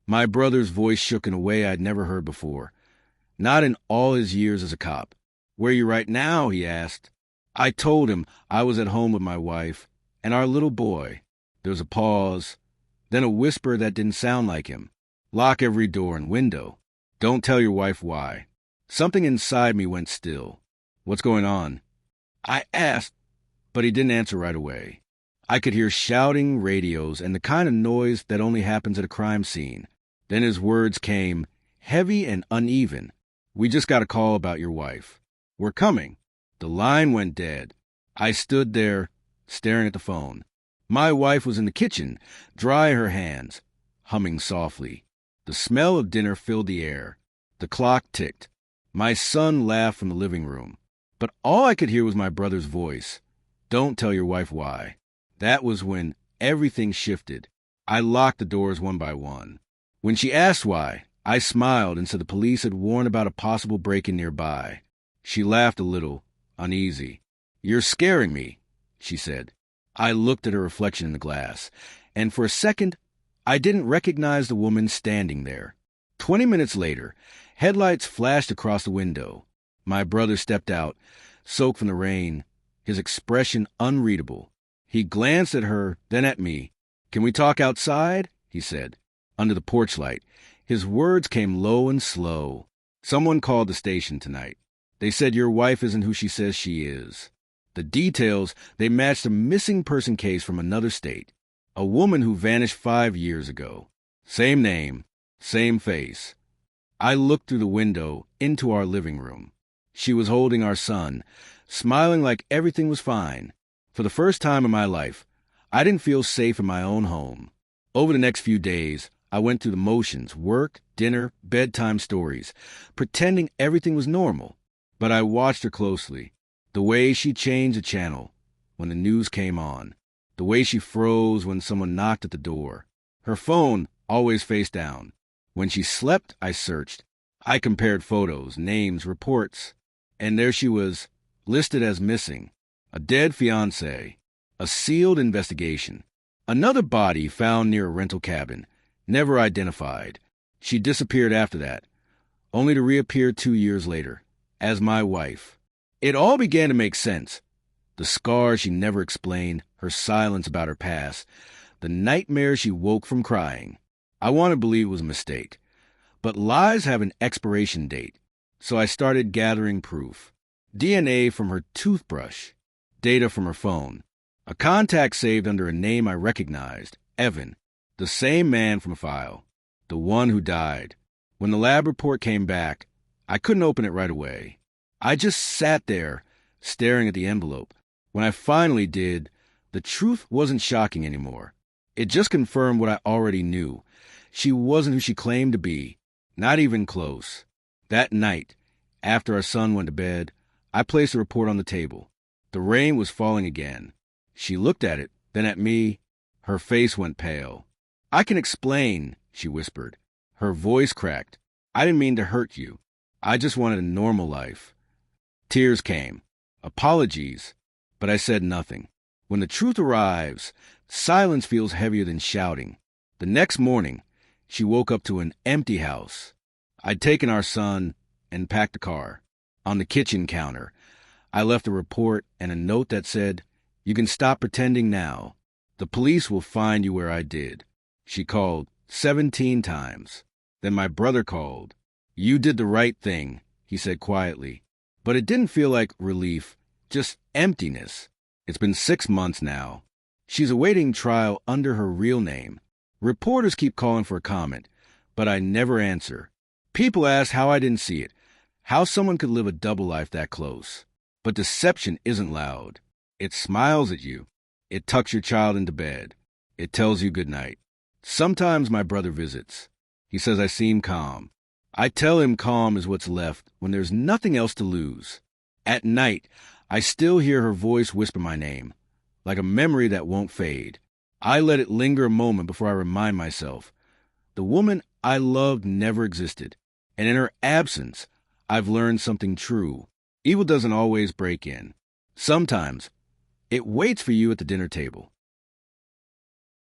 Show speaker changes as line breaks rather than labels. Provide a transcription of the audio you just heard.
My brother's voice shook in a way I'd never heard before. Not in all his years as a cop. "Where you right now?" he asked. I told him I was at home with my wife and our little boy. There was a pause, then a whisper that didn't sound like him. "Lock every door and window. Don't tell your wife why." Something inside me went still. "What's going on?" I asked, but he didn't answer right away. I could hear shouting, radios, and the kind of noise that only happens at a crime scene. Then his words came, heavy and uneven. "We just got a call about your wife. We're coming." The line went dead. I stood there, staring at the phone. My wife was in the kitchen, drying her hands, humming softly. The smell of dinner filled the air. The clock ticked. My son laughed from the living room. But all I could hear was my brother's voice. "Don't tell your wife why." That was when everything shifted. I locked the doors one by one. When she asked why, I smiled and said the police had warned about a possible break-in nearby. She laughed a little, uneasy. "You're scaring me," she said. I looked at her reflection in the glass, and for a second, I didn't recognize the woman standing there. 20 minutes later, headlights flashed across the window. My brother stepped out, soaked from the rain, his expression unreadable. He glanced at her, then at me. "Can we talk outside?" he said. Under the porch light, his words came low and slow. "Someone called the station tonight. They said your wife isn't who she says she is." The details, they matched a missing person case from another state. A woman who vanished 5 years ago. Same name, same face. I looked through the window into our living room. She was holding our son, smiling like everything was fine. For the first time in my life, I didn't feel safe in my own home. Over the next few days, I went through the motions, work, dinner, bedtime stories, pretending everything was normal. But I watched her closely. The way she changed the channel when the news came on. The way she froze when someone knocked at the door. Her phone always face down. When she slept, I searched. I compared photos, names, reports. And there she was, listed as missing. A dead fiancé. A sealed investigation. Another body found near a rental cabin. Never identified. She disappeared after that, only to reappear 2 years later, as my wife. It all began to make sense. The scars she never explained, her silence about her past, the nightmares she woke from crying. I want to believe it was a mistake. But lies have an expiration date, so I started gathering proof. DNA from her toothbrush, data from her phone, a contact saved under a name I recognized, Evan, the same man from a file, the one who died. When the lab report came back, I couldn't open it right away. I just sat there, staring at the envelope. When I finally did, the truth wasn't shocking anymore. It just confirmed what I already knew. She wasn't who she claimed to be, not even close. That night, after our son went to bed, I placed the report on the table. The rain was falling again. She looked at it, then at me. Her face went pale. "I can explain," she whispered. Her voice cracked. "I didn't mean to hurt you. I just wanted a normal life." Tears came. Apologies. But I said nothing. When the truth arrives, silence feels heavier than shouting. The next morning, she woke up to an empty house. I'd taken our son and packed the car. On the kitchen counter, I left a report and a note that said, "You can stop pretending now. The police will find you where I did." She called 17 times. Then my brother called. "You did the right thing," he said quietly. But it didn't feel like relief, just emptiness. It's been 6 months now. She's awaiting trial under her real name. Reporters keep calling for a comment, but I never answer. People ask how I didn't see it, how someone could live a double life that close. But deception isn't loud. It smiles at you. It tucks your child into bed. It tells you good night. Sometimes my brother visits. He says I seem calm. I tell him calm is what's left when there's nothing else to lose. At night, I still hear her voice whisper my name, like a memory that won't fade. I let it linger a moment before I remind myself. The woman I loved never existed, and in her absence, I've learned something true. Evil doesn't always break in. Sometimes, it waits for you at the dinner table.